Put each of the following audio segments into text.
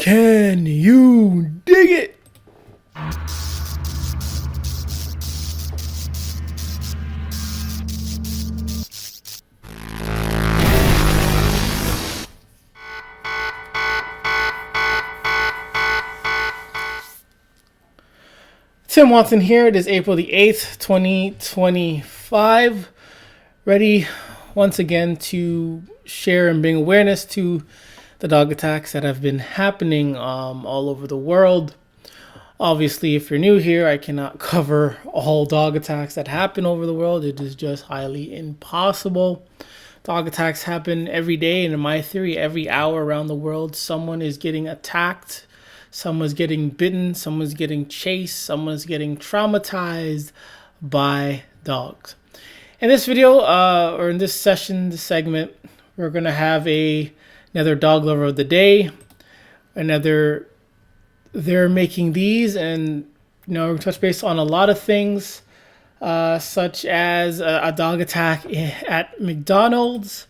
Can you dig it? Tim Watson here. It is April the 8th, 2025. Ready once again to share and bring awareness to the dog attacks that have been happening all over the world. Obviously, if you're new here, I cannot cover all dog attacks that happen over the world. It is just highly impossible. Dog attacks happen every day, and in my theory, every hour around the world, someone is getting attacked. Someone's getting bitten, someone's getting chased, someone's getting traumatized by dogs. In this video, or in this session, this segment, we're going to have another dog lover of the day. They're making these, and we're going to touch base on a lot of things, such as a dog attack at McDonald's.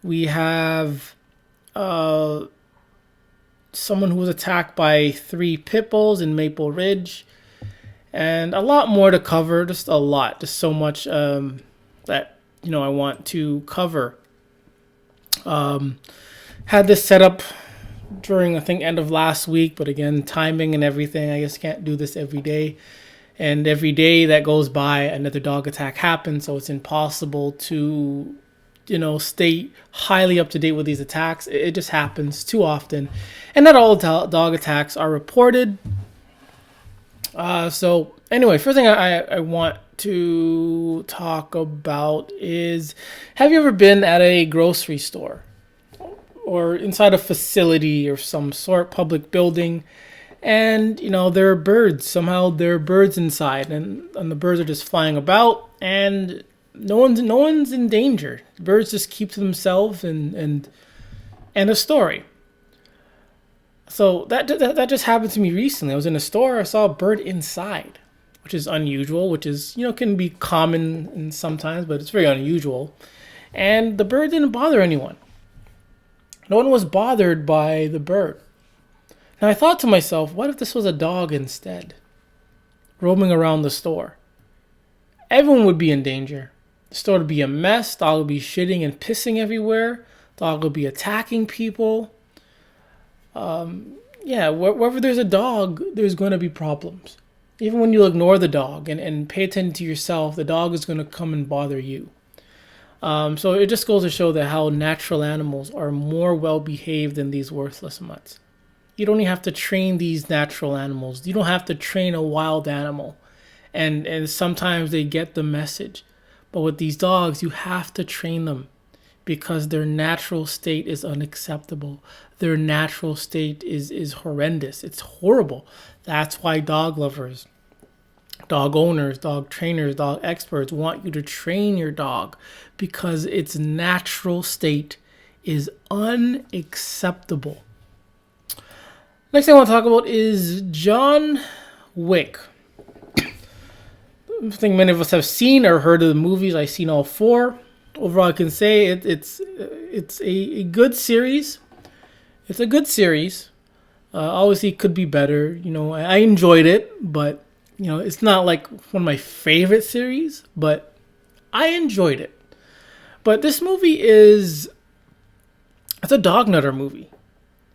We have someone who was attacked by 3 pit bulls in Maple Ridge, and a lot more to cover. Just a lot, just so much that I want to cover. Had this set up during, I think, end of last week, but again, timing and everything, I just can't do this every day, and every day that goes by another dog attack happens, so it's impossible to stay highly up to date with these attacks. It just happens too often, and not all dog attacks are reported. So anyway, first thing I want to talk about is, have you ever been at a grocery store or inside a facility or some sort, public building, and there are birds? Somehow there are birds inside, and the birds are just flying about, and no one's in danger. The birds just keep to themselves, and a story. So that just happened to me recently. I was in a store. I saw a bird inside, which is unusual, which is can be common in sometimes, but it's very unusual. And the bird didn't bother anyone. No one was bothered by the bird. Now I thought to myself, what if this was a dog instead, roaming around the store? Everyone would be in danger. The store would be a mess. Dog would be shitting and pissing everywhere. Dog would be attacking people. Wherever there's a dog, there's going to be problems. Even when you ignore the dog and pay attention to yourself, the dog is going to come and bother you. So it just goes to show that how natural animals are more well-behaved than these worthless mutts. You don't even have to train these natural animals. You don't have to train a wild animal. And sometimes they get the message. But with these dogs, you have to train them because their natural state is unacceptable. Their natural state is horrendous. It's horrible. That's why dog lovers, dog owners, dog trainers, dog experts want you to train your dog, because its natural state is unacceptable. Next thing I want to talk about is John Wick. I think many of us have seen or heard of the movies. I've seen all 4. Overall, I can say it's a good series. It's a good series. Obviously, it could be better. I enjoyed it, but it's not like one of my favorite series. But I enjoyed it. But this movie it's a dognutter movie.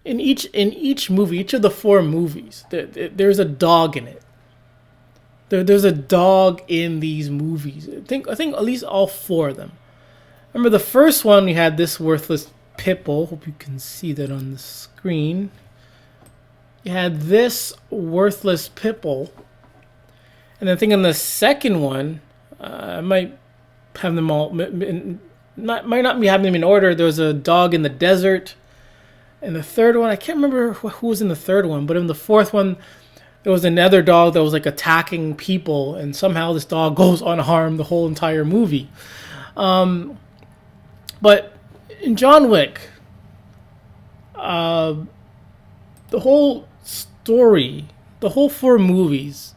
In each movie, each of the 4 movies, there's a dog in it. There's a dog in these movies. I think at least all 4 of them. Remember the first one, we had this worthless pit bull. Hope you can see that on the screen. You had this worthless pit bull. And I think in the second one, I might have them all, might not be having them in order. There was a dog in the desert. And the third one, I can't remember who was in the third one, but in the fourth one, there was another dog that was like attacking people, and somehow this dog goes unharmed the whole entire movie. But in John Wick, the whole story, the whole 4 movies,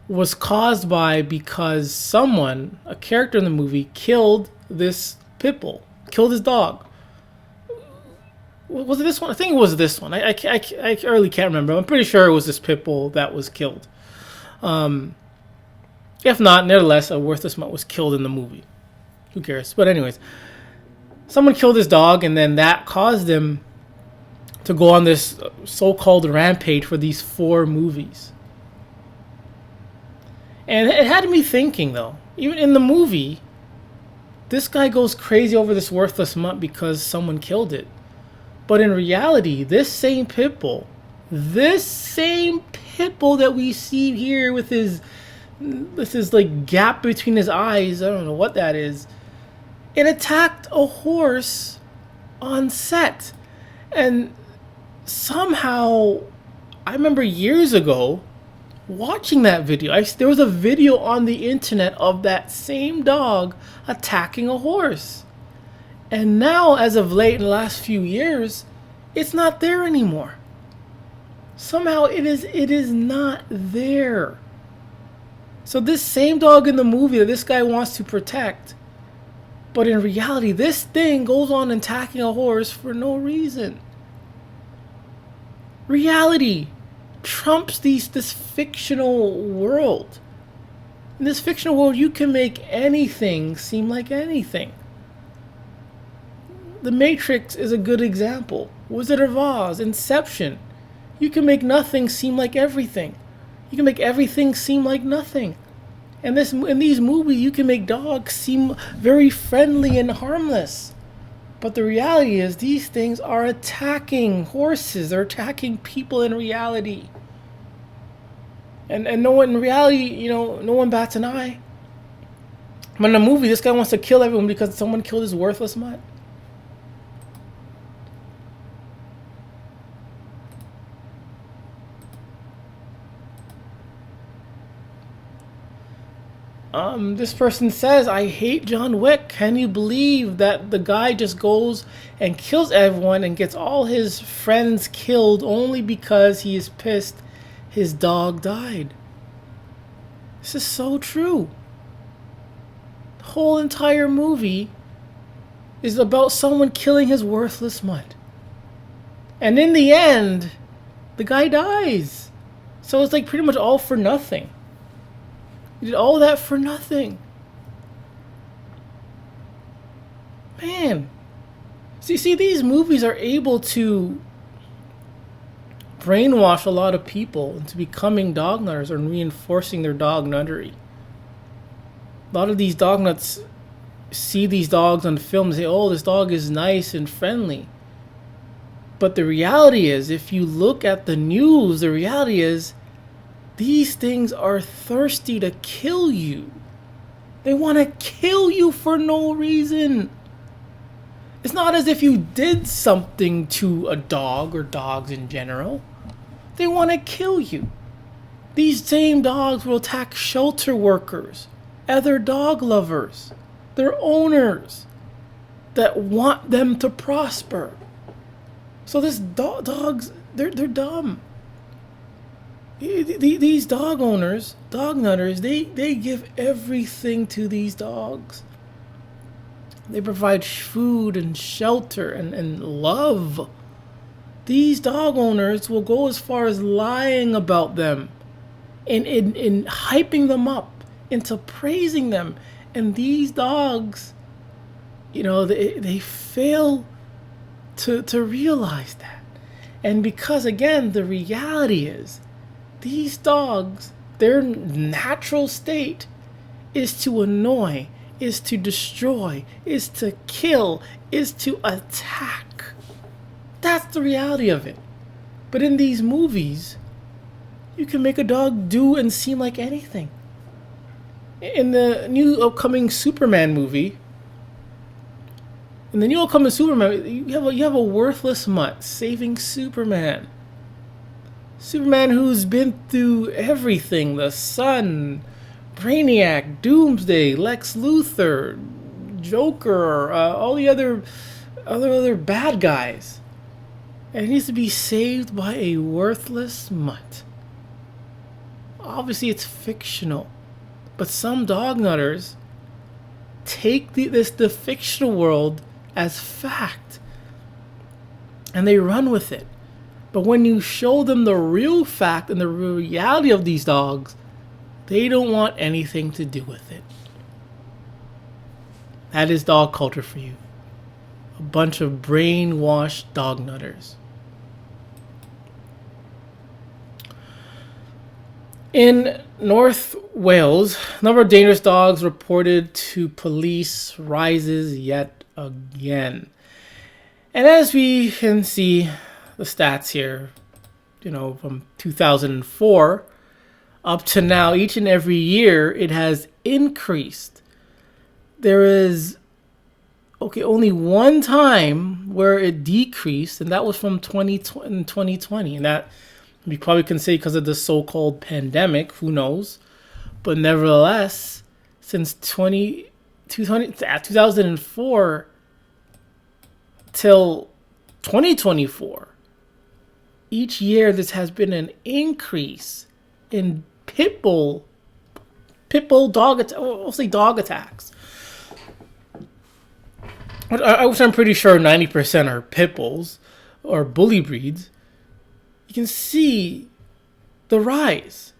was caused because someone, a character in the movie, killed this pit bull, killed his dog. Was it this one? I think it was this one. I really can't remember. I'm pretty sure it was this pit bull that was killed. If not, nevertheless, a worthless mutt was killed in the movie. Who cares? But anyways, someone killed his dog, and then that caused him to go on this so-called rampage for these 4 movies. And it had me thinking, though, even in the movie, this guy goes crazy over this worthless mutt because someone killed it. But in reality, this same pit bull that we see here with his like gap between his eyes, I don't know what that is, it attacked a horse on set. And somehow, I remember years ago watching that video. There was a video on the internet of that same dog attacking a horse. And now, as of late, in the last few years, it's not there anymore. Somehow it is not there. So this same dog in the movie that this guy wants to protect, but in reality, this thing goes on attacking a horse for no reason. Reality trumps this fictional world. In this fictional world, you can make anything seem like anything. The Matrix is a good example. Wizard of Oz, Inception. You can make nothing seem like everything. You can make everything seem like nothing. And in these movies, you can make dogs seem very friendly and harmless. But the reality is, these things are attacking horses. They're attacking people in reality. And no one, in reality, no one bats an eye. But in the movie, this guy wants to kill everyone because someone killed his worthless mutt. This person says, I hate John Wick. Can you believe that the guy just goes and kills everyone and gets all his friends killed only because he is pissed his dog died? This is so true. The whole entire movie is about someone killing his worthless mutt. And in the end, the guy dies. So it's like pretty much all for nothing. You did all that for nothing. Man. See, these movies are able to brainwash a lot of people into becoming dog nutters or reinforcing their dog nuttery. A lot of these dog nuts see these dogs on film and say, oh, this dog is nice and friendly. But the reality is, if you look at the news, the reality is, these things are thirsty to kill you. They want to kill you for no reason. It's not as if you did something to a dog or dogs in general. They want to kill you. These same dogs will attack shelter workers, other dog lovers, their owners that want them to prosper. So this dogs, they're dumb. These dog owners, dog nutters, they give everything to these dogs. They provide food and shelter and love. These dog owners will go as far as lying about them and in hyping them up into praising them. And these dogs, they fail to realize that. And because, again, the reality is, these dogs, their natural state is to annoy, is to destroy, is to kill, is to attack. That's the reality of it. But in these movies, you can make a dog do and seem like anything. In the new upcoming Superman movie, you have a worthless mutt saving Superman. Superman, who's been through everything: the Sun, Brainiac, Doomsday, Lex Luthor, Joker, all the other bad guys. And he needs to be saved by a worthless mutt. Obviously, it's fictional, but some dog nutters take the fictional world as fact. and they run with it. But when you show them the real fact and the real reality of these dogs, they don't want anything to do with it. That is dog culture for you. A bunch of brainwashed dog nutters. In North Wales, the number of dangerous dogs reported to police rises yet again. And as we can see the stats here, from 2004 up to now, each and every year it has increased. There is only one time where it decreased, and that was from 2020. And that we probably can say because of the so-called pandemic, who knows? But nevertheless, since 2004 till 2024, each year this has been an increase in pit bull dog attacks. Which I'm pretty sure 90% are pit bulls or bully breeds. You can see the rise.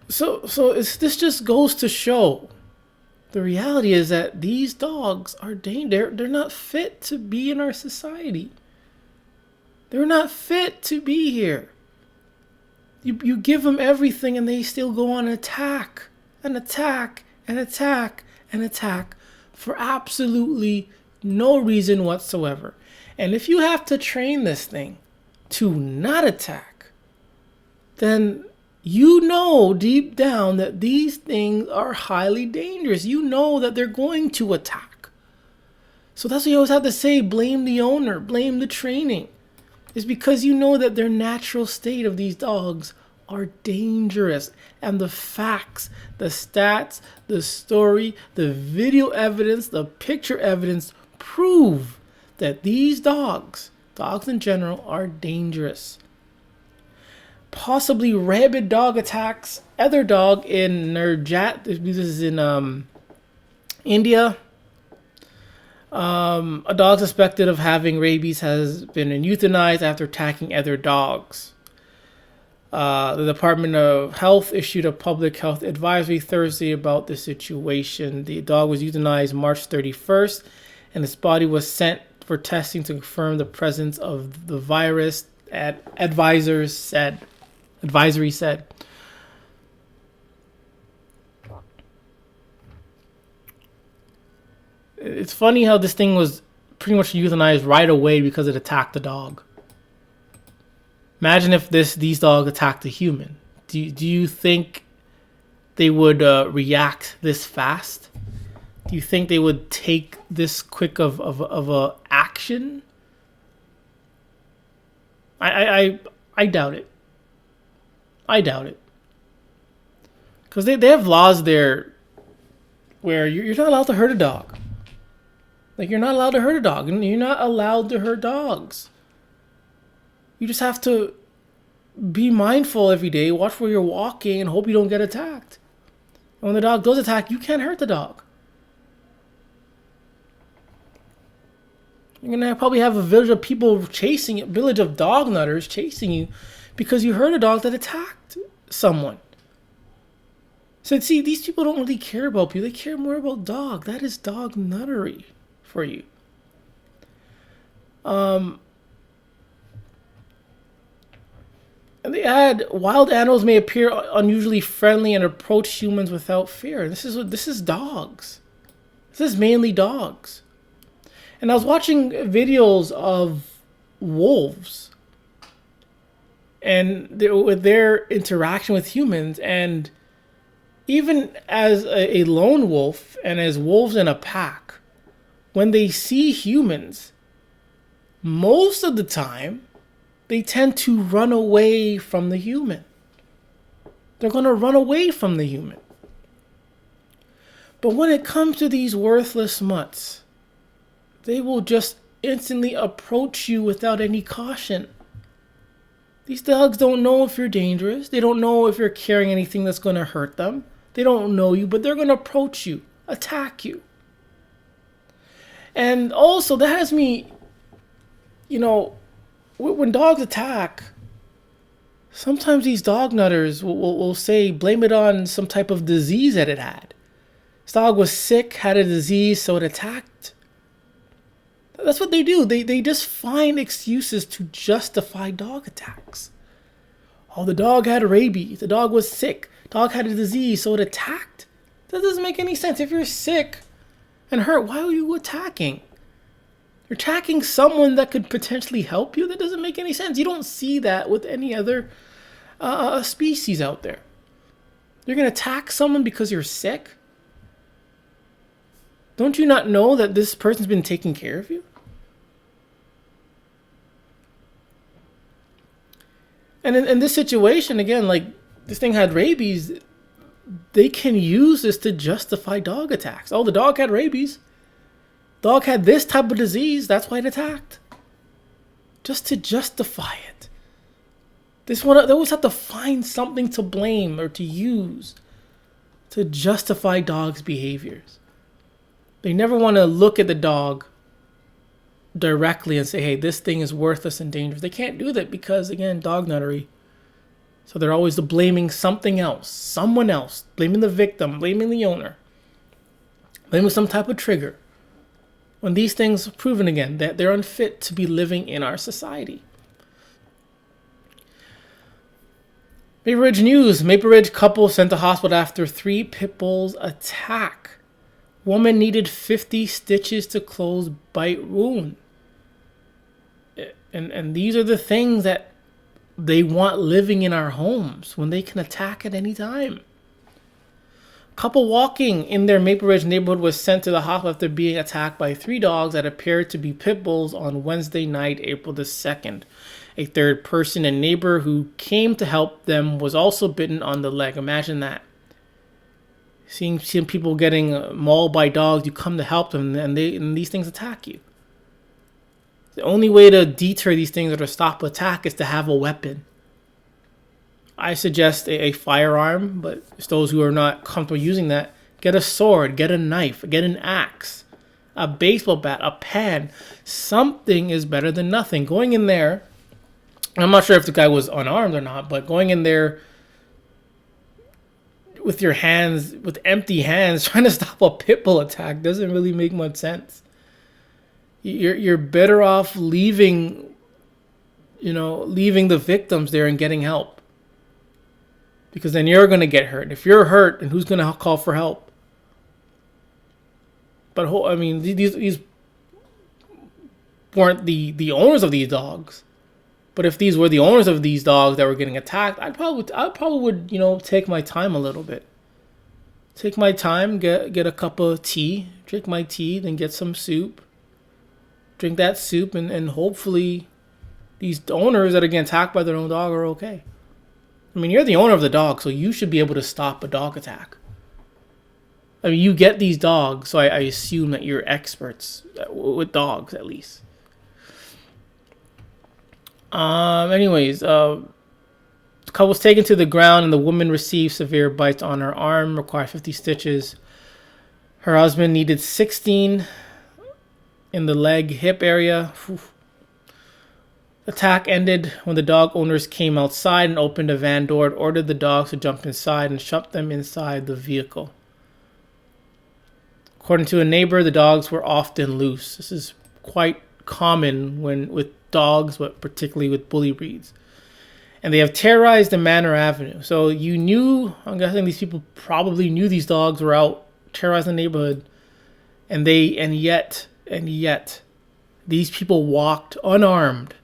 So this just goes to show the reality is that these dogs are dangerous. They're not fit to be in our society. They're not fit to be here. You give them everything and they still go on attack and attack and attack and attack for absolutely no reason whatsoever. And if you have to train this thing to not attack, then you know deep down that these things are highly dangerous. You know that they're going to attack. So that's what you always have to say, blame the owner, blame the training. It's because you know that their natural state of these dogs are dangerous. And the facts, the stats, the story, the video evidence, the picture evidence prove that these dogs in general, are dangerous. Possibly rabid dog attacks other dog in Nurjat. This is in India. A dog suspected of having rabies has been euthanized after attacking other dogs. The Department of Health issued a public health advisory Thursday about the situation. The dog was euthanized March 31st, and its body was sent for testing to confirm the presence of the virus, advisory said. It's funny how this thing was pretty much euthanized right away because it attacked the dog. Imagine if these dogs attacked a human. Do you think they would react this fast? Do you think they would take this quick of a action? I doubt it. I doubt it. Because they have laws there where you're not allowed to hurt a dog. Like, you're not allowed to hurt a dog. And you're not allowed to hurt dogs. You just have to be mindful every day, watch where you're walking, and hope you don't get attacked. And when the dog does attack, you can't hurt the dog. You're going to probably have a village of people chasing you, village of dog nutters chasing you because you hurt a dog that attacked someone. So, see, these people don't really care about you. They care more about dog. That is dog nuttery for you. And they add, wild animals may appear unusually friendly and approach humans without fear. This is dogs. This is mainly dogs. And I was watching videos of wolves and with their interaction with humans, and even as a lone wolf and as wolves in a pack, when they see humans, most of the time they tend to run away from the human. They're going to run away from the human. But when it comes to these worthless mutts, they will just instantly approach you without any caution. These dogs don't know if you're dangerous. They don't know if you're carrying anything that's going to hurt them. They don't know you, but they're going to approach you, attack you. And also, that has me, you know, when dogs attack, sometimes these dog nutters will say, blame it on some type of disease that it had. This dog was sick, had a disease, so it attacked. That's what they do. They just find excuses to justify dog attacks. Oh, the dog had rabies. The dog was sick. Dog had a disease, so it attacked. That doesn't make any sense. If you're sick and hurt, why are you attacking? You're attacking someone that could potentially help you? That doesn't make any sense. You don't see that with any other species out there. You're going to attack someone because you're sick? Don't you not know that this person's been taking care of you? And in this situation, again, like this thing had rabies, they can use this to justify dog attacks. Oh, the dog had rabies. Dog had this type of disease. That's why it attacked. Just to justify it. They always have to find something to blame or to use to justify dogs' behaviors. They never want to look at the dog directly and say, hey, this thing is worthless and dangerous. They can't do that because, again, dog nuttery. So they're always blaming something else, someone else, blaming the victim, blaming the owner, blaming some type of trigger. When these things are proven again that they're unfit to be living in our society. Maple Ridge News. Maple Ridge couple sent to hospital after 3 pit bulls attack. Woman needed 50 stitches to close bite wound. And these are the things that they want living in our homes when they can attack at any time. Couple walking in their Maple Ridge neighborhood was sent to the hospital after being attacked by 3 dogs that appeared to be pit bulls on Wednesday night, April the 2nd. A third person, a neighbor who came to help them, was also bitten on the leg. Imagine that. Seeing people getting mauled by dogs, you come to help them, and these things attack you. The only way to deter these things or to stop attack is to have a weapon. I suggest a firearm, but it's those who are not comfortable using that. Get a sword, get a knife, get an axe, a baseball bat, a pan. Something is better than nothing. Going in there, I'm not sure if the guy was unarmed or not, but going in there with your hands, with empty hands, trying to stop a pit bull attack doesn't really make much sense. You're better off leaving the victims there and getting help. Because then you're going to get hurt. If you're hurt, then who's going to call for help? But I mean, these weren't the owners of these dogs. But if these were the owners of these dogs that were getting attacked, I probably would, take my time a little bit. Take my time, get a cup of tea, drink my tea, then get some soup. Drink that soup, and hopefully these owners that are getting attacked by their own dog are okay. I mean, you're the owner of the dog, so you should be able to stop a dog attack. I mean, you get these dogs, so I assume that you're experts with dogs, at least. The couple was taken to the ground, and the woman received severe bites on her arm, required 50 stitches. Her husband needed 16 in the leg, hip area. Attack ended when the dog owners came outside and opened a van door and ordered the dogs to jump inside and shut them inside the vehicle. According to a neighbor, the dogs were often loose. This is quite common with dogs, but particularly with bully breeds. And they have terrorized the Manor Avenue. So I'm guessing these people probably knew these dogs were out terrorizing the neighborhood. And yet, these people walked unarmed.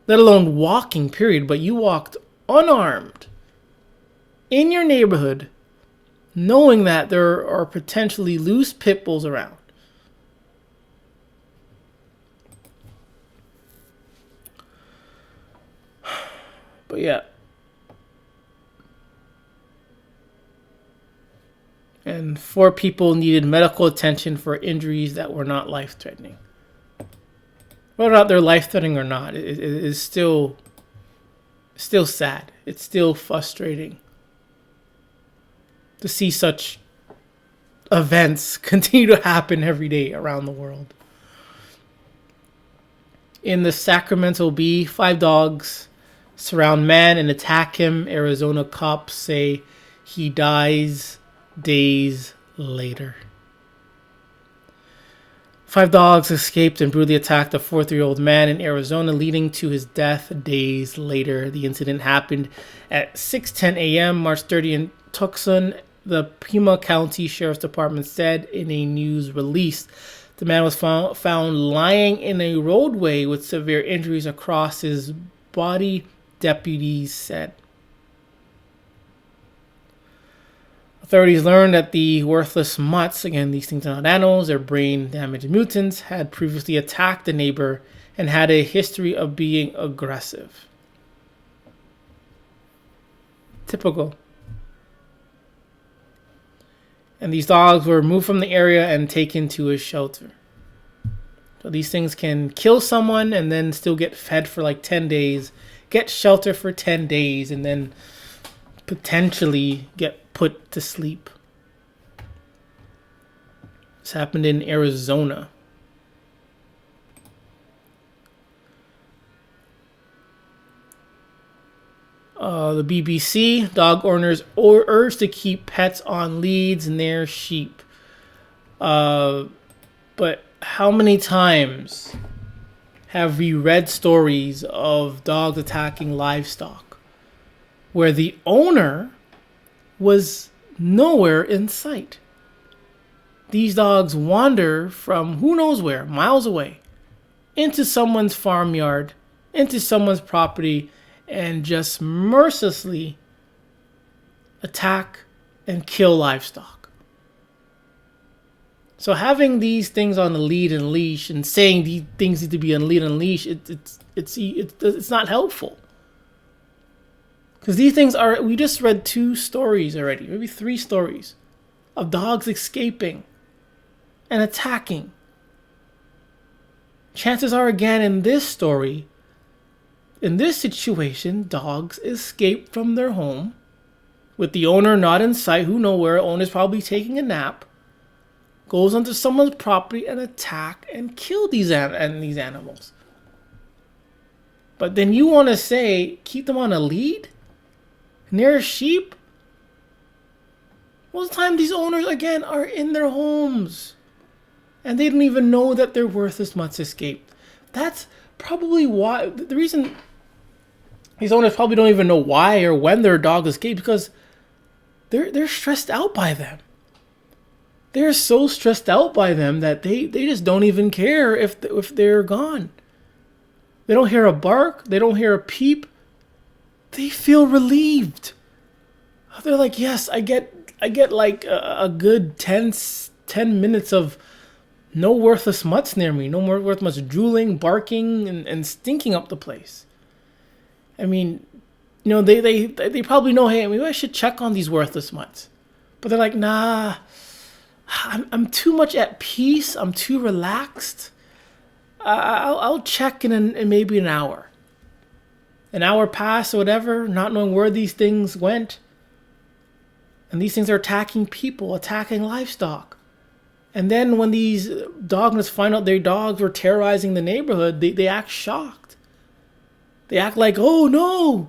Let alone walking, period, but you walked unarmed in your neighborhood, knowing that there are potentially loose pit bulls around. But yeah. And 4 people needed medical attention for injuries that were not life-threatening. Whether or not they're life-threatening or not, it is still sad. It's still frustrating to see such events continue to happen every day around the world. In the Sacramento Bee, 5 dogs surround man and attack him. Arizona cops say he dies days later. 5 dogs escaped and brutally attacked a 43-year-old man in Arizona, leading to his death days later. The incident happened at 6:10 a.m. March 30 in Tucson, the Pima County Sheriff's Department said in a news release. The man was found lying in a roadway with severe injuries across his body, deputies said. Authorities learned that the worthless mutts, again, these things are not animals, they're brain-damaged mutants, had previously attacked a neighbor and had a history of being aggressive. Typical. And these dogs were moved from the area and taken to a shelter. So these things can kill someone and then still get fed for like 10 days, get shelter for 10 days, and then potentially get put to sleep. This happened in Arizona. The BBC, dog owners urged to keep pets on leads near sheep. But how many times have we read stories of dogs attacking livestock where the owner was nowhere in sight? These dogs wander from who knows where, miles away, into someone's farmyard, into someone's property, and just mercilessly attack and kill livestock. So having these things on the lead and leash and saying these things need to be on lead and leash, it's not helpful. Because these things are, we just read 2 stories already, maybe 3 stories of dogs escaping and attacking. Chances are, again, in this story, in this situation, dogs escape from their home with the owner not in sight, who know where, owner's probably taking a nap, goes onto someone's property and attack and kill these animals. But then you want to say, keep them on a lead? Near sheep? Most of the time these owners, again, are in their homes. And they don't even know that their worthless mutts escaped. That's probably why, the reason these owners probably don't even know why or when their dog escaped, because they're stressed out by them. They're so stressed out by them that they just don't even care if they're gone. They don't hear a bark. They don't hear a peep. They feel relieved. They're like, yes, I get like a good 10 minutes of no worthless mutts near me. No more worthless mutts drooling, barking, and stinking up the place. I mean, you know, they probably know, hey, maybe I should check on these worthless mutts. But they're like, nah, I'm too much at peace. I'm too relaxed. I'll check in maybe an hour. An hour passed or whatever, not knowing where these things went. And these things are attacking people, attacking livestock. And then when these dogners find out their dogs were terrorizing the neighborhood, they act shocked. They act like, oh no.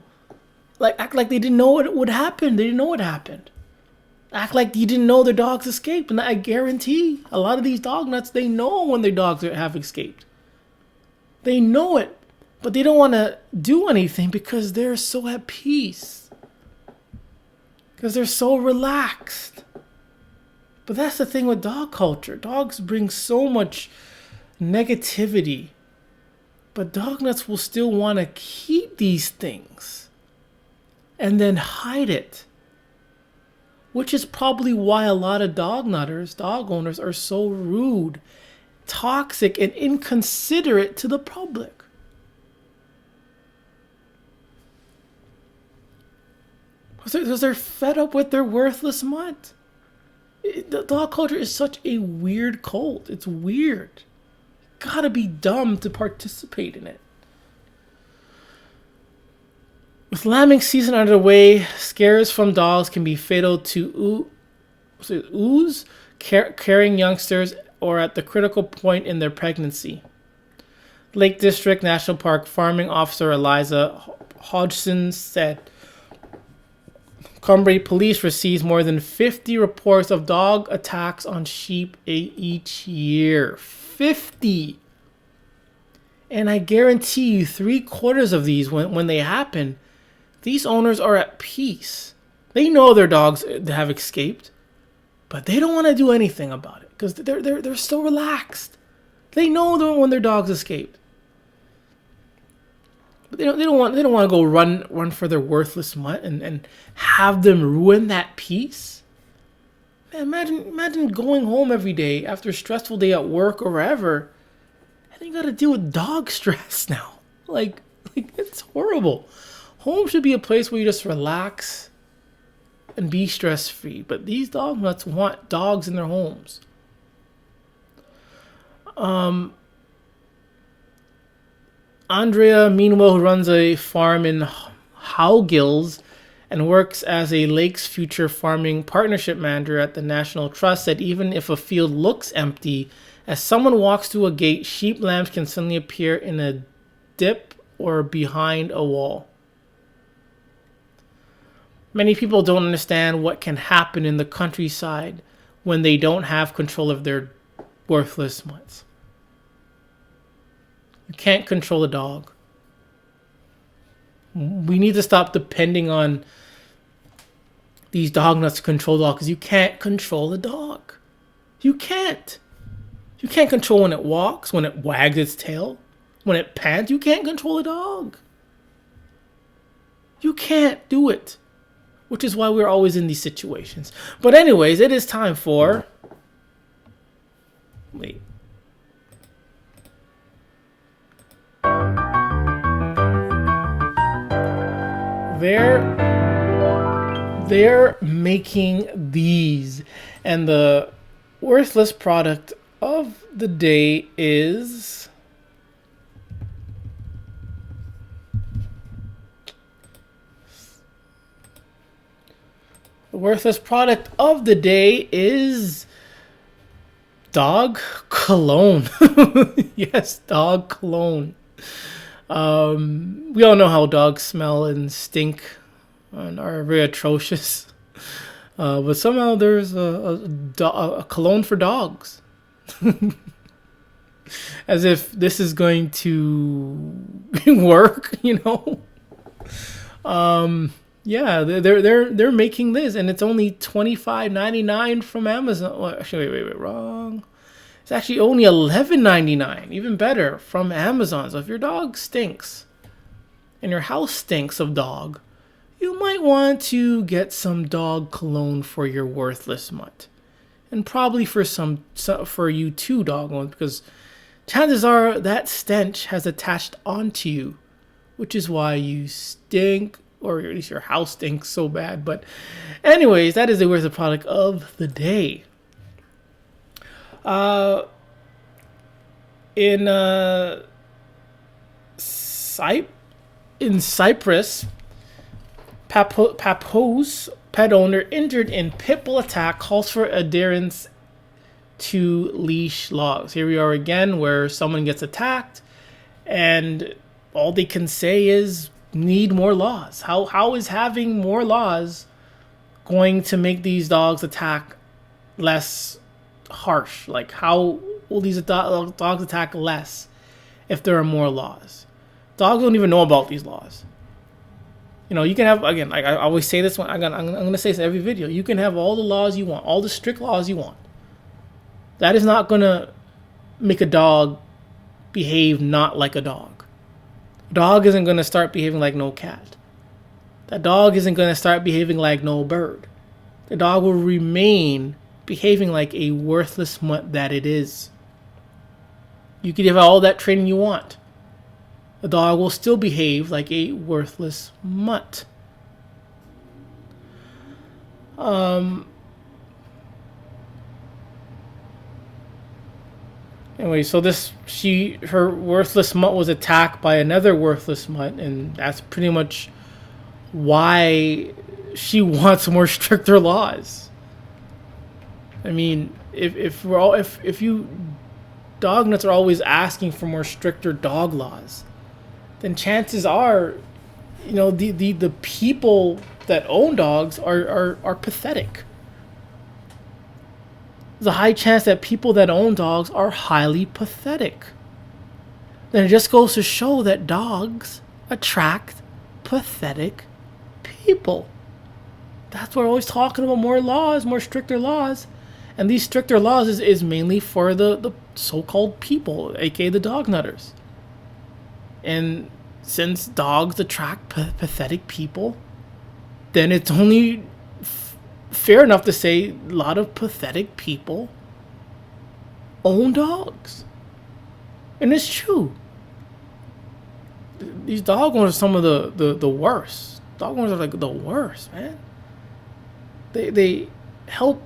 Act like they didn't know what would happen. They didn't know what happened. Act like you didn't know their dogs escaped. And I guarantee a lot of these dog nuts, they know when their dogs have escaped. They know it. But they don't want to do anything because they're so at peace. Because they're so relaxed. But that's the thing with dog culture. Dogs bring so much negativity. But dog nuts will still want to keep these things. And then hide it. Which is probably why a lot of dog nutters, dog owners, are so rude, toxic, and inconsiderate to the public. Because they're fed up with their worthless mutt. The dog culture is such a weird cult. It's weird. You gotta be dumb to participate in it. With lambing season underway, scares from dogs can be fatal to ooze carrying youngsters or at the critical point in their pregnancy. Lake District National Park farming officer Eliza Hodgson said Cumbria police receives more than 50 reports of dog attacks on sheep each year. 50! And I guarantee you 3/4 of these, when they happen, these owners are at peace. They know their dogs have escaped, but they don't want to do anything about it because they're so relaxed. They know when their dogs escaped. But they don't want to go run for their worthless mutt and have them ruin that peace. Man, imagine going home every day after a stressful day at work or wherever, and then you got to deal with dog stress now. Like it's horrible. Home should be a place where you just relax and be stress free. But these dog nuts want dogs in their homes. Andrea, meanwhile, who runs a farm in Howgills and works as a Lakes Future Farming Partnership Manager at the National Trust, said even if a field looks empty, as someone walks through a gate, sheep lambs can suddenly appear in a dip or behind a wall. Many people don't understand what can happen in the countryside when they don't have control of their worthless mutts. You can't control a dog. We need to stop depending on these dog nuts to control the dog because you can't control a dog. You can't. You can't control when it walks, when it wags its tail, when it pants. You can't control a dog. You can't do it. Which is why we're always in these situations. But anyways, it is time for... Wait. They're making these. And the worthless product of the day is... The worthless product of the day is dog cologne. Yes, dog cologne. We all know how dogs smell and stink and are very atrocious. But somehow there's a cologne for dogs. As if this is going to work, you know? Yeah, they're making this, and it's only $25.99 from Amazon. Well, actually, wait, wrong. It's actually only $11.99, even better, from Amazon. So if your dog stinks, and your house stinks of dog, you might want to get some dog cologne for your worthless mutt, and probably for you too, dog owners, because chances are that stench has attached onto you, which is why you stink. Or at least your house stinks so bad. But anyways, that is the worst product of the day. In Cyprus, Papoose, pet owner injured in pit bull attack, calls for adherence to leash laws. Here we are again where someone gets attacked and all they can say is need more laws. How is having more laws going to make these dogs attack less harsh? Like, how will these dogs attack less if there are more laws? Dogs don't even know about these laws. You know, you can have, again, like I always say this one, I'm going to say this in every video. You can have all the laws you want, all the strict laws you want. That is not going to make a dog behave not like a dog. Dog isn't going to start behaving like no cat. That dog isn't going to start behaving like no bird. The dog will remain behaving like a worthless mutt that it is. You can have all that training you want. The dog will still behave like a worthless mutt. Anyway, so her worthless mutt was attacked by another worthless mutt, and that's pretty much why she wants more stricter laws. I mean, if you dog nuts are always asking for more stricter dog laws, then chances are, the people that own dogs are pathetic. There's a high chance that people that own dogs are highly pathetic. Then it just goes to show that dogs attract pathetic people. That's why we're always talking about more laws, more stricter laws. And these stricter laws is mainly for the so-called people, aka the dog nutters. And since dogs attract pathetic people, then it's only fair enough to say a lot of pathetic people own dogs. And it's true. These dog owners are some of the worst. Dog owners are like the worst, man. They help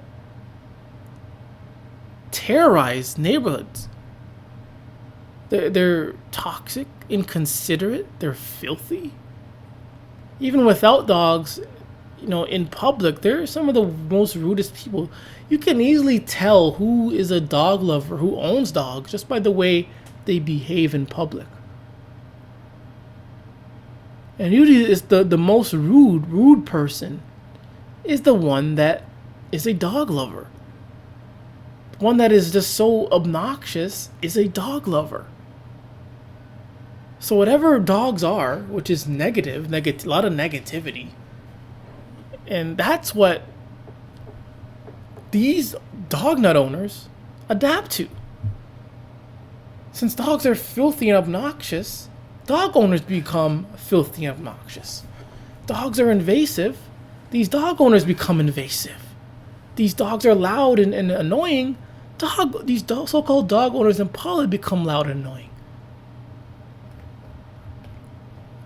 terrorize neighborhoods. They're toxic, inconsiderate, they're filthy. Even without dogs, in public, they're some of the most rudest people. You can easily tell who is a dog lover, who owns dogs, just by the way they behave in public. And usually it's the most rude person is the one that is a dog lover. One that is just so obnoxious is a dog lover. So whatever dogs are, which is negative, a lot of negativity, and that's what these dog nut owners adapt to. Since dogs are filthy and obnoxious, dog owners become filthy and obnoxious. Dogs are invasive. These dog owners become invasive. These dogs are loud and annoying. These so-called dog owners in public become loud and annoying.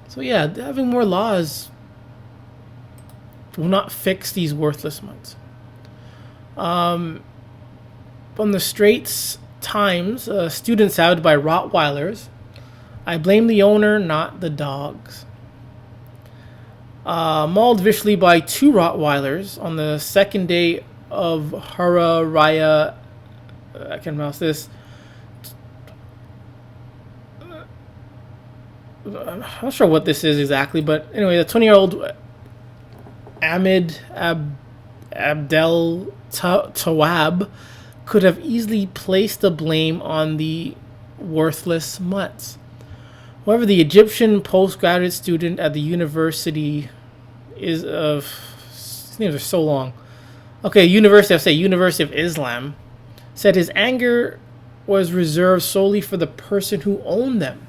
So yeah, having more laws will not fix these worthless mutts. From the Straits Times, students savaged by Rottweilers. I blame the owner, not the dogs. Mauled viciously by 2 Rottweilers on the second day of Hararaya. I can pronounce this. I'm not sure what this is exactly, but anyway, the 20-year-old Ahmed Abdel Tawab could have easily placed the blame on the worthless mutts. However, the Egyptian postgraduate student at the university his names are so long. Okay, University of Islam, said his anger was reserved solely for the person who owned them.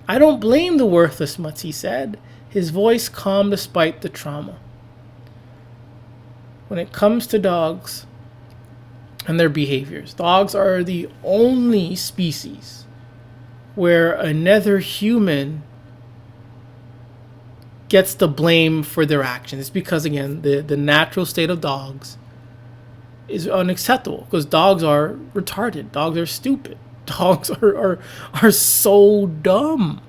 I don't blame the worthless mutts, he said, his voice calm despite the trauma. When it comes to dogs and their behaviors, dogs are the only species where another human gets the blame for their actions. It's because, again, the natural state of dogs is unacceptable, because dogs are retarded. Dogs are stupid. Dogs are so dumb.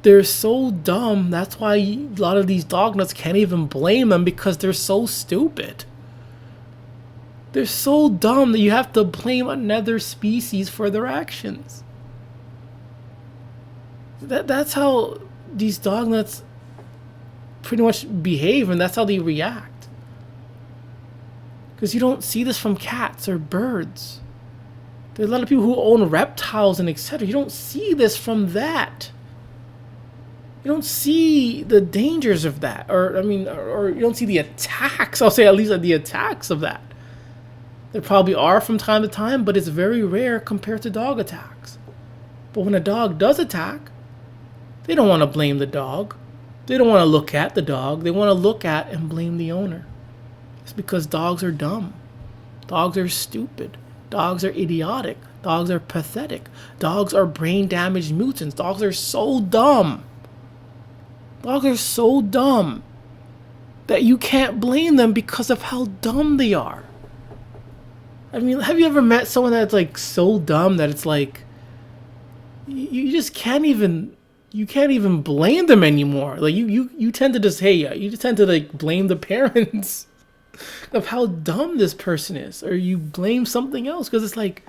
They're so dumb. That's why a lot of these dog nuts can't even blame them, because they're so stupid. They're so dumb that you have to blame another species for their actions. That's how these dog nuts pretty much behave, and that's how they react. Because you don't see this from cats or birds. There's a lot of people who own reptiles and etc. You don't see this from that. You don't see the dangers of that, or you don't see the attacks. I'll say at least the attacks of that. There probably are from time to time, but it's very rare compared to dog attacks. But when a dog does attack, they don't want to blame the dog. They don't want to look at the dog. They want to look at and blame the owner. It's because dogs are dumb. Dogs are stupid. Dogs are idiotic. Dogs are pathetic. Dogs are brain damaged mutants. Dogs are so dumb. Dogs are so dumb that you can't blame them because of how dumb they are. I mean, have you ever met someone that's like so dumb that it's like you just can't even blame them anymore? Like you tend to just you just tend to like blame the parents. of how dumb this person is, or you blame something else, because it's like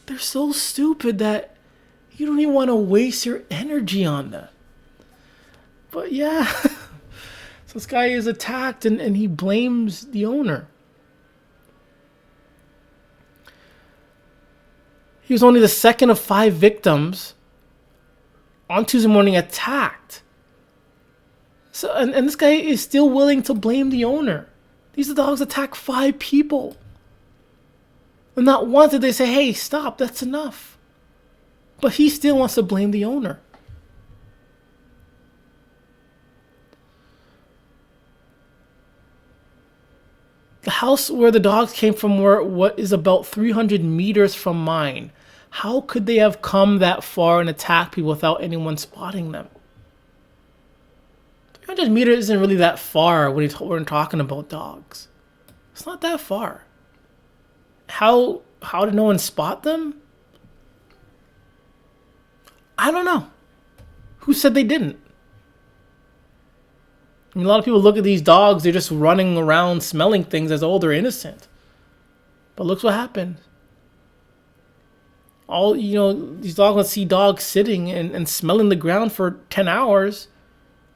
they're so stupid that you don't even want to waste your energy on them. But yeah, so this guy is attacked and he blames the owner. He was only the second of 5 victims on Tuesday morning attacked. So and this guy is still willing to blame the owner. These dogs attack 5 people. And not once did they say, hey, stop, that's enough. But he still wants to blame the owner. The house where the dogs came from were what is about 300 meters from mine. How could they have come that far and attacked people without anyone spotting them? 300 meters isn't really that far when we're talking about dogs. It's not that far. How did no one spot them? I don't know. Who said they didn't? I mean, a lot of people look at these dogs, they're just running around smelling things as though they're innocent. But look what happened. These dogs will see dogs sitting and smelling the ground for 10 hours.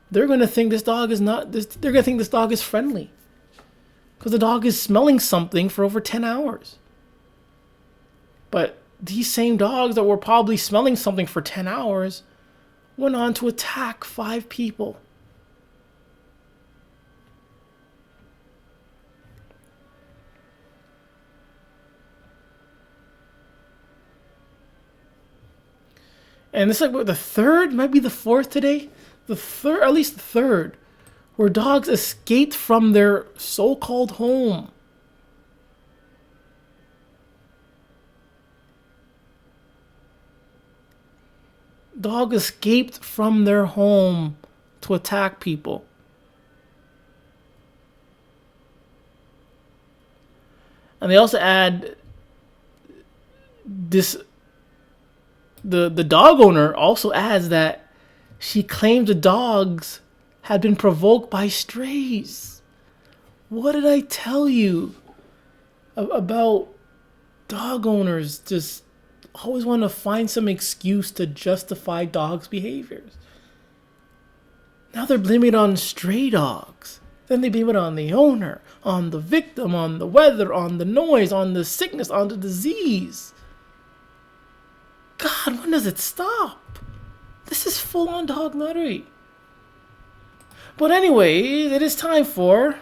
They're going to think this dog is they're going to think this dog is friendly. Because the dog is smelling something for over 10 hours. But these same dogs that were probably smelling something for 10 hours went on to attack 5 people. And it's like the third, might be the fourth today. At least the third, where dogs escaped from their so-called home. Dog escaped from their home to attack people. And they also add this. The dog owner also adds that she claims the dogs had been provoked by strays. What did I tell you about dog owners just always want to find some excuse to justify dogs' behaviors? Now they're blaming it on stray dogs. Then they blame it on the owner, on the victim, on the weather, on the noise, on the sickness, on the disease. God, when does it stop? This is full-on dog nuttery. But anyway, it is time for...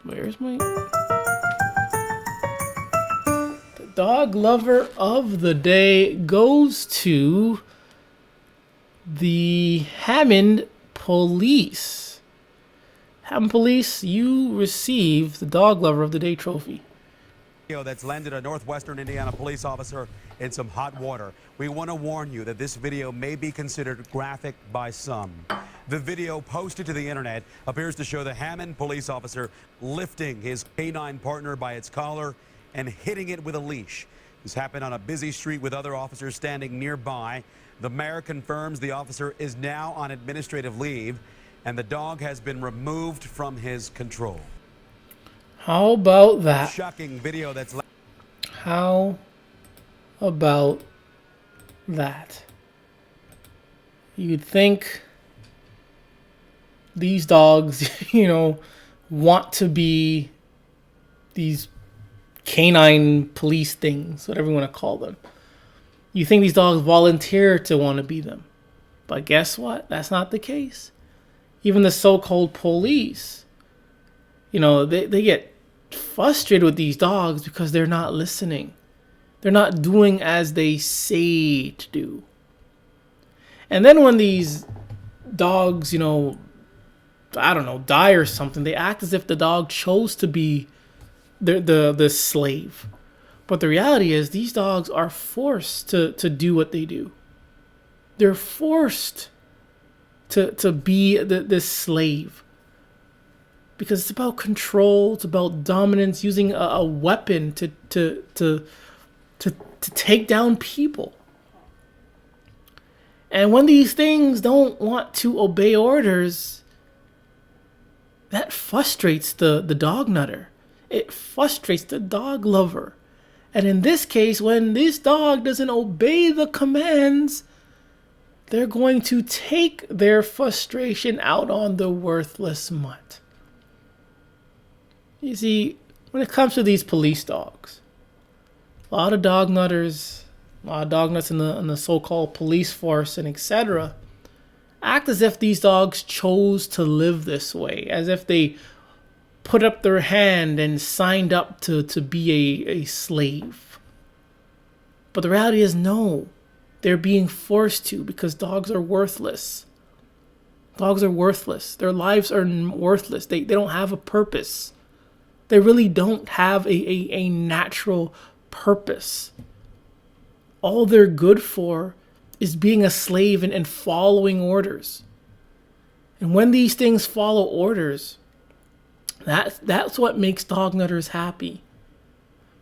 Where's my... The dog lover of the day goes to the Hammond Police. Hammond Police, you receive the dog lover of the day trophy. That's landed a northwestern Indiana police officer in some hot water. We want to warn you that this video may be considered graphic by some. The video posted to the internet appears to show the Hammond police officer lifting his canine partner by its collar and hitting it with a leash. This happened on a busy street with other officers standing nearby. The mayor confirms the officer is now on administrative leave and the dog has been removed from his control. How about that? Shocking video that's... How about that? You'd think these dogs, want to be these canine police things, whatever you want to call them. You think these dogs volunteer to want to be them. But guess what? That's not the case. Even the so-called police, they get frustrated with these dogs because they're not listening. They're not doing as they say to do. And then when these dogs, die or something, they act as if the dog chose to be the slave. But the reality is these dogs are forced to do what they do. They're forced to be this slave. Because it's about control, it's about dominance, using a weapon to take down people. And when these things don't want to obey orders, that frustrates the dog nutter. It frustrates the dog lover. And in this case, when this dog doesn't obey the commands, they're going to take their frustration out on the worthless mutt. You see, when it comes to these police dogs, a lot of dog nutters, a lot of dog nuts in the so-called police force and etc. act as if these dogs chose to live this way, as if they put up their hand and signed up to be a slave. But the reality is no, they're being forced to, because dogs are worthless. Dogs are worthless. Their lives are worthless. They don't have a purpose. They really don't have a natural purpose. All they're good for is being a slave and following orders. And when these things follow orders, that's what makes dog nutters happy.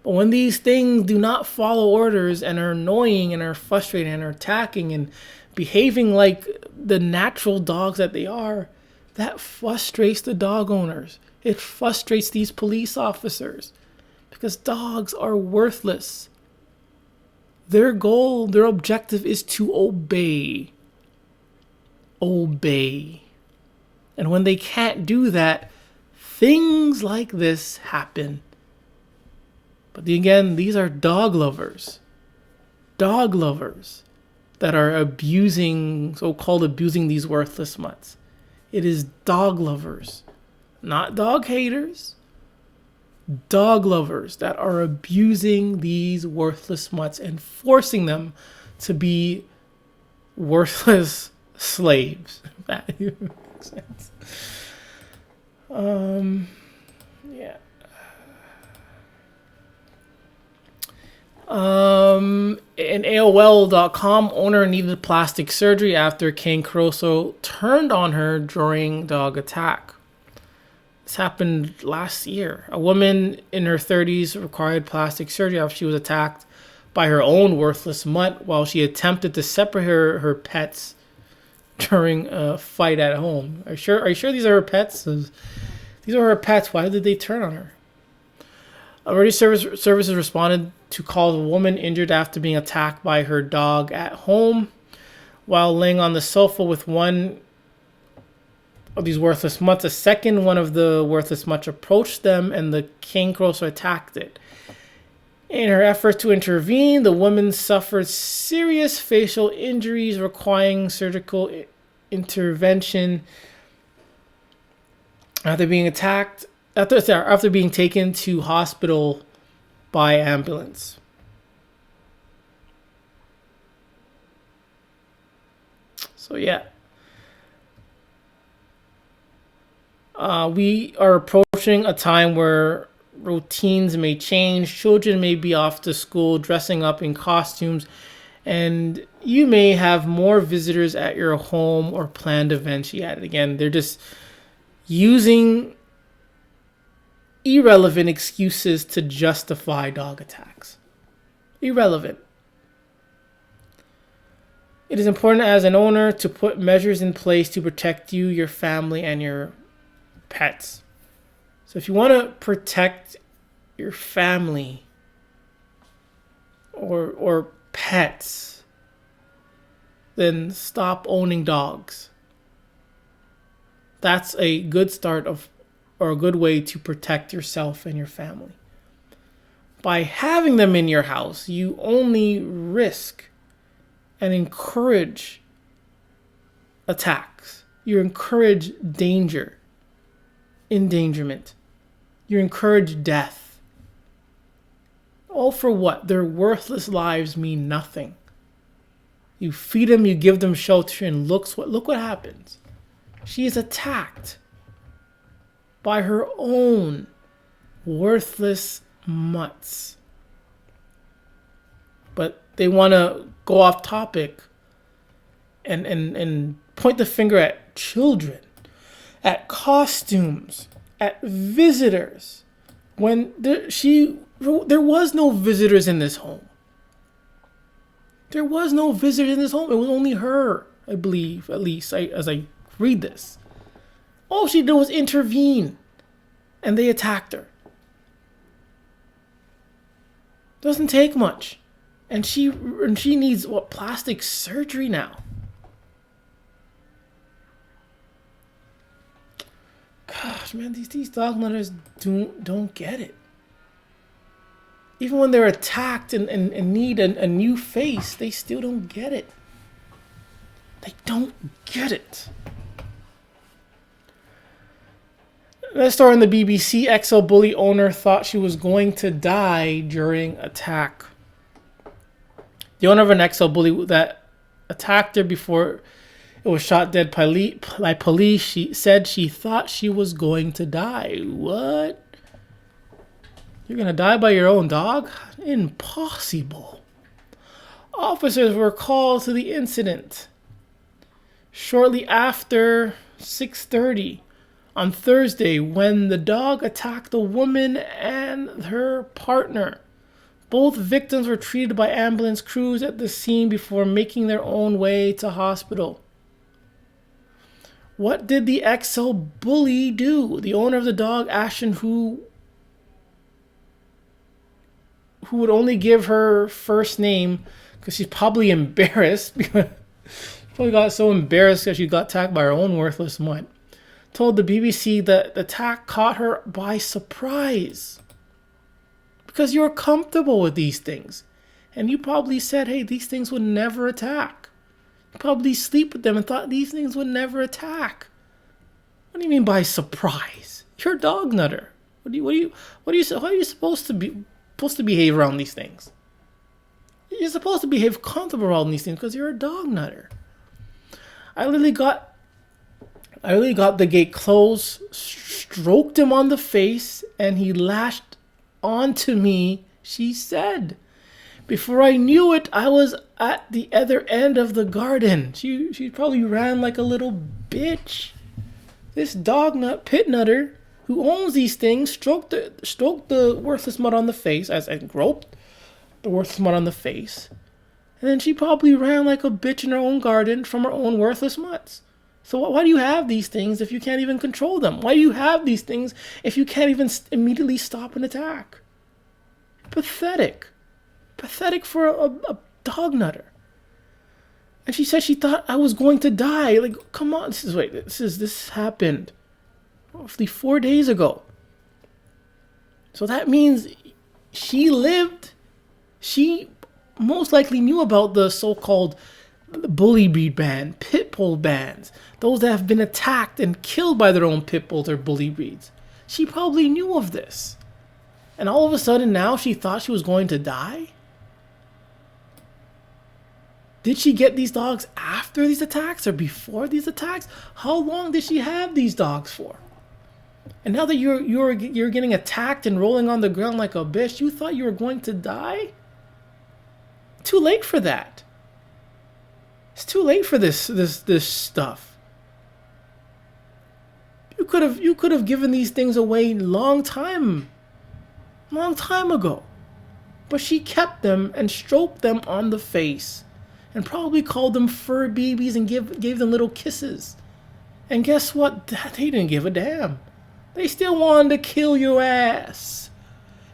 But when these things do not follow orders and are annoying and are frustrating and are attacking and behaving like the natural dogs that they are, that frustrates the dog owners. It frustrates these police officers because dogs are worthless. Their goal, their objective is to obey. Obey. And when they can't do that, things like this happen. But again, these are dog lovers. Dog lovers that are abusing, so-called abusing these worthless mutts. It is dog lovers, not dog haters. Dog lovers that are abusing these worthless mutts and forcing them to be worthless slaves. If that even makes sense. Yeah. An AOL.com owner needed plastic surgery after King Caruso turned on her during dog attack. This happened last year. A woman in her 30s required plastic surgery after she was attacked by her own worthless mutt while she attempted to separate her pets during a fight at home. Are you sure these are her pets? These are her pets. Why did they turn on her? Emergency services responded to call a woman injured after being attacked by her dog at home while laying on the sofa with one of these worthless mutts. A second one of the worthless mutts approached them and the King Caruso attacked it. In her efforts to intervene, the woman suffered serious facial injuries requiring surgical intervention after being attacked. After being taken to hospital by ambulance. So yeah. We are approaching a time where routines may change. Children may be off to school dressing up in costumes. And you may have more visitors at your home or planned events yet. Again, they're just using irrelevant excuses to justify dog attacks. Irrelevant. It is important as an owner to put measures in place to protect you, your family, and your pets. So if you want to protect your family or pets, then stop owning dogs. That's a good start or a good way to protect yourself and your family. By having them in your house, you only risk and encourage attacks. You encourage danger, endangerment. You encourage death. All for what? Their worthless lives mean nothing. You feed them, you give them shelter, and look what happens. She is attacked by her own worthless mutts. But they want to go off topic and point the finger at children, at costumes, at visitors, when there was no visitors in this home. There was no visitors in this home. It was only her, I believe, at least as I read this. All she did was intervene, and they attacked her. Doesn't take much. And she needs, what, plastic surgery now. Gosh, man, these dog nutters don't get it. Even when they're attacked and need a new face, they still don't get it. They don't get it. Let's start on the BBC. XL bully owner thought she was going to die during attack. The owner of an XL bully that attacked her before it was shot dead by police, she said she thought she was going to die. What? You're going to die by your own dog? Impossible. Officers were called to the incident shortly after 6:30 on Thursday when the dog attacked a woman and her partner. Both victims were treated by ambulance crews at the scene before making their own way to hospital. What did the XL bully do? The owner of the dog, Ashton, who would only give her first name because she's probably embarrassed. She probably got so embarrassed because she got attacked by her own worthless mutt, told the BBC that the attack caught her by surprise. Because you're comfortable with these things. And you probably said, hey, these things would never attack. You probably sleep with them and thought these things would never attack. What do you mean by surprise? You're a dog nutter. How are you supposed to behave around these things? You're supposed to behave comfortable around these things because you're a dog nutter. I literally got the gate closed, stroked him on the face, and he lashed onto me, she said. Before I knew it, I was at the other end of the garden. She probably ran like a little bitch. This dog nut pit nutter who owns these things stroked the worthless mutt on the face as I groped the worthless mutt on the face. And then she probably ran like a bitch in her own garden from her own worthless mutts. So why do you have these things if you can't even control them? Why do you have these things if you can't even immediately stop an attack? Pathetic. Pathetic for a dog nutter. And she said she thought I was going to die. Like, come on. This happened roughly 4 days ago. So that means she lived. She most likely knew about the so-called bully breed ban, pit bull bans, those that have been attacked and killed by their own pit bulls or bully breeds. She probably knew of this. And all of a sudden now she thought she was going to die? Did she get these dogs after these attacks or before these attacks? How long did she have these dogs for? And now that you're getting attacked and rolling on the ground like a bitch, you thought you were going to die? Too late for that. It's too late for this stuff. You could have given these things away long time ago. But she kept them and stroked them on the face and probably called them fur babies and gave them little kisses. And guess what? They didn't give a damn. They still wanted to kill your ass.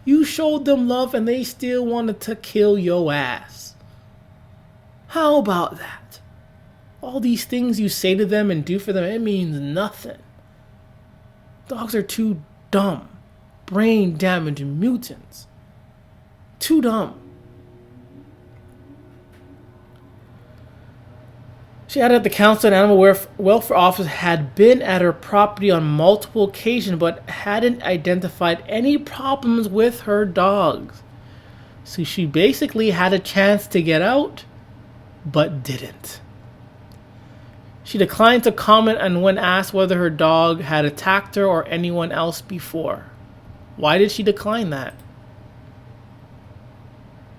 You showed them love and they still wanted to kill your ass. How about that? All these things you say to them and do for them, it means nothing. Dogs are too dumb. Brain damaged mutants. Too dumb. She added that the council and animal welfare officer had been at her property on multiple occasions but hadn't identified any problems with her dogs. So she basically had a chance to get out, but didn't. She declined to comment on when asked whether her dog had attacked her or anyone else before. Why did she decline that?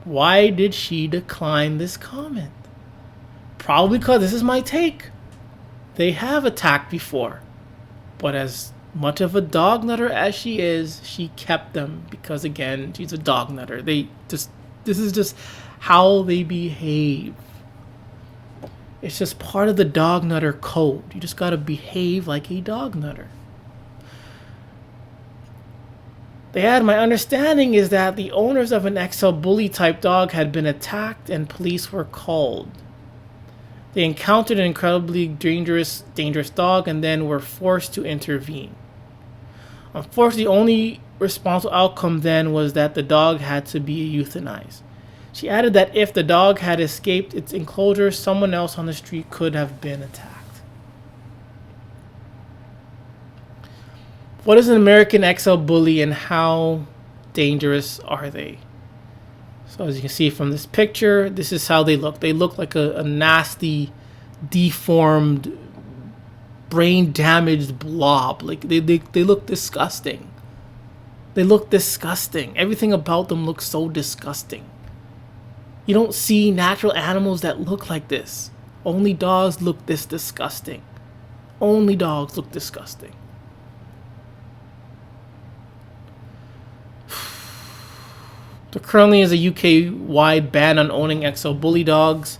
Why did she decline this comment? Probably because this is my take. They have attacked before. But as much of a dog nutter as she is, she kept them because, again, she's a dog nutter. This is just how they behave. It's just part of the dog nutter code. You just gotta behave like a dog nutter. They add, my understanding is that the owners of an XL bully type dog had been attacked and police were called. They encountered an incredibly dangerous dog and then were forced to intervene. Unfortunately, the only responsible outcome then was that the dog had to be euthanized. She added that if the dog had escaped its enclosure, someone else on the street could have been attacked. What is an American XL bully and how dangerous are they? So as you can see from this picture, this is how they look. They look like a nasty, deformed, brain-damaged blob. Like they look disgusting. They look disgusting. Everything about them looks so disgusting. You don't see natural animals that look like this. Only dogs look this disgusting. Only dogs look disgusting. There currently is a UK-wide ban on owning XL bully dogs,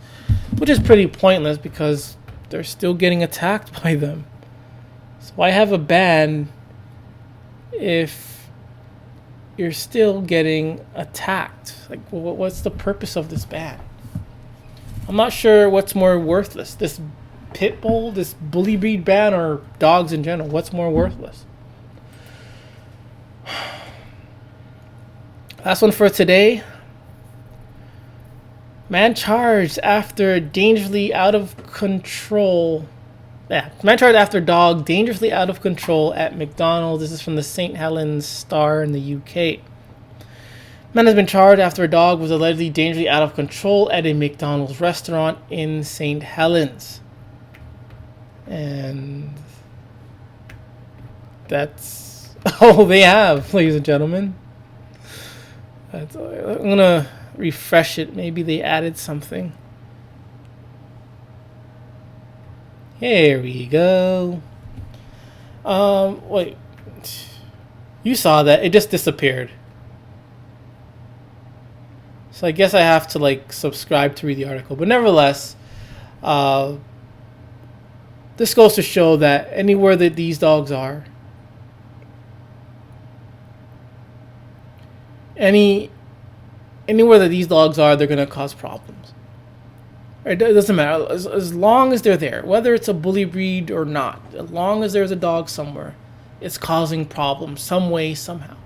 which is pretty pointless because they're still getting attacked by them. So why have a ban if you're still getting attacked? Like, what's the purpose of this ban? I'm not sure what's more worthless, this pit bull, this bully breed ban, or dogs in general. What's more worthless? Last one for today. Man charged after dangerously out of control. Man charged after dog dangerously out of control at McDonald's. This is from the St. Helens Star in the UK. Man has been charged after a dog was allegedly dangerously out of control at a McDonald's restaurant in St. Helens. And that's all they have, ladies and gentlemen. I'm gonna refresh it. Maybe they added something. Here we go. Wait. You saw that. It just disappeared. So I guess I have to like subscribe to read the article. But nevertheless, this goes to show that anywhere that these dogs are, anywhere that these dogs are, they're going to cause problems. It doesn't matter. As long as they're there, whether it's a bully breed or not, as long as there's a dog somewhere, it's causing problems some way, somehow.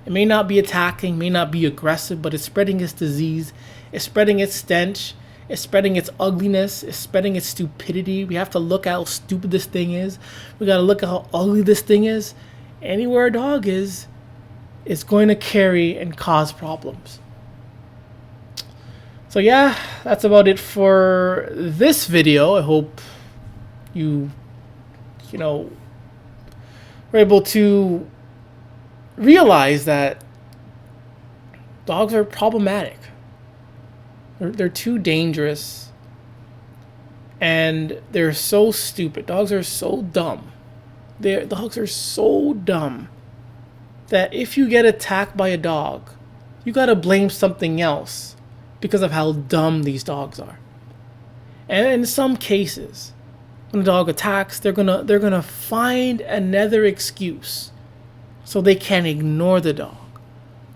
It may not be attacking, may not be aggressive, but it's spreading its disease, it's spreading its stench, it's spreading its ugliness, it's spreading its stupidity. We have to look at how stupid this thing is. We got to look at how ugly this thing is. Anywhere a dog is, it's going to carry and cause problems. So yeah, that's about it for this video. I hope you were able to realize that dogs are problematic. They're too dangerous. And they're so stupid. Dogs are so dumb. Dogs are so dumb that if you get attacked by a dog, you gotta blame something else because of how dumb these dogs are. And in some cases, when a dog attacks, they're gonna find another excuse so they can ignore the dog.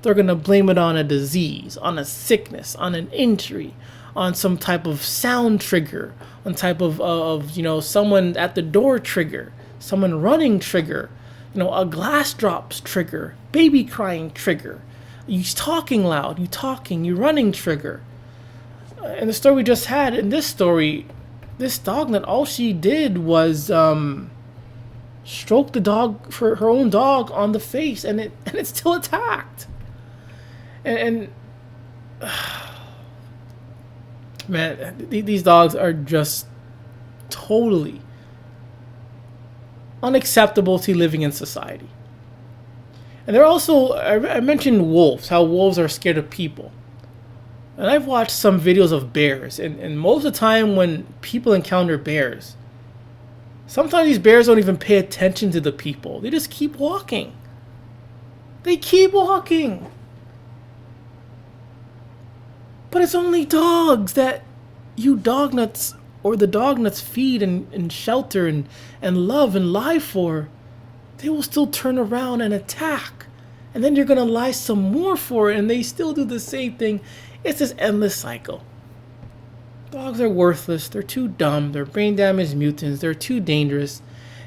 They're gonna blame it on a disease, on a sickness, on an injury, on some type of sound trigger, on type of someone at the door trigger, someone running trigger, a glass drops trigger, baby crying trigger, you talking loud, you running trigger. And the story we just had, in this story, this dog that all she did was stroke the dog, for her own dog, on the face, and it still attacked. And man, these dogs are just totally unacceptable to living in society. And they're also, I mentioned wolves, how wolves are scared of people. And I've watched some videos of bears, and most of the time when people encounter bears, sometimes these bears don't even pay attention to the people. They just keep walking. They keep walking. But it's only dogs that you dog nuts or the dog nuts feed and shelter and love and lie for, they will still turn around and attack. And then you're going to lie some more for it, and they still do the same thing. It's this endless cycle. Dogs are worthless. They're too dumb. They're brain damaged mutants. They're too dangerous.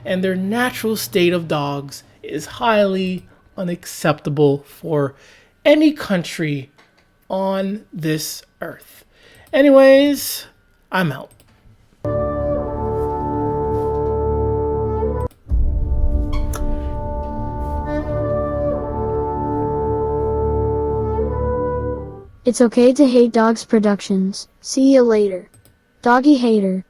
And their natural state of dogs is highly unacceptable for any country on this earth. Anyways, I'm out. It's okay to hate dogs productions. See you later. Doggy hater.